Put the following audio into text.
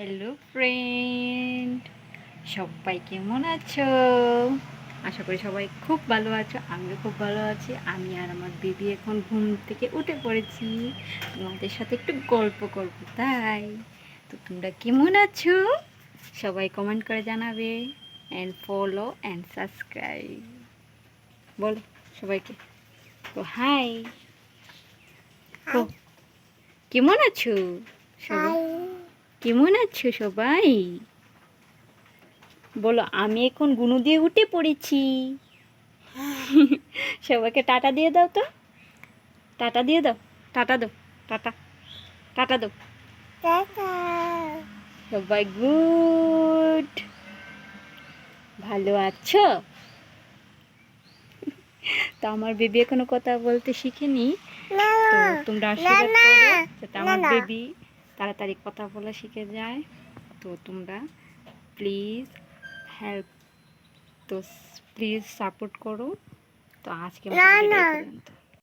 Hello friend, সবাই কেমন আছো? আশা করি সবাই খুব ভালো আছো। আমিও খুব ভালো আছি। আমি আর আমার বেবি এখন ঘুম থেকে উঠে পড়েছি। তোমাদের সাথে একটু গল্প করব, তাই তো তোমরা কেমন আছো? সবাই কমেন্ট করে জানাবে। অ্যান্ড ফলো অ্যান্ড সাবস্ক্রাইব বলো সবাইকে। তো হাই, কেমন আছো সবাই? কেমন আছো সবাই? বলো, আমি এখন গুনু দিয়ে উঠে পড়েছি। সবাইকে টাটা দিয়ে দাও তো, টাটা দিয়ে দাও, টাটা দাও, টাটা, টাটা দাও। সবাই গুড, ভালো আছো? তো আমার বেবি এখনো কথা বলতে শিখেনি, তো তোমরা আশীর্বাদ করো যাতে আমার বেবি তাড়াতাড়ি কথা বলা শিখে যায়। তো তোমরা প্লিজ হেল্প, তো প্লিজ সাপোর্ট করো। তো আজকে মতো ভিডিও এই পর্যন্ত।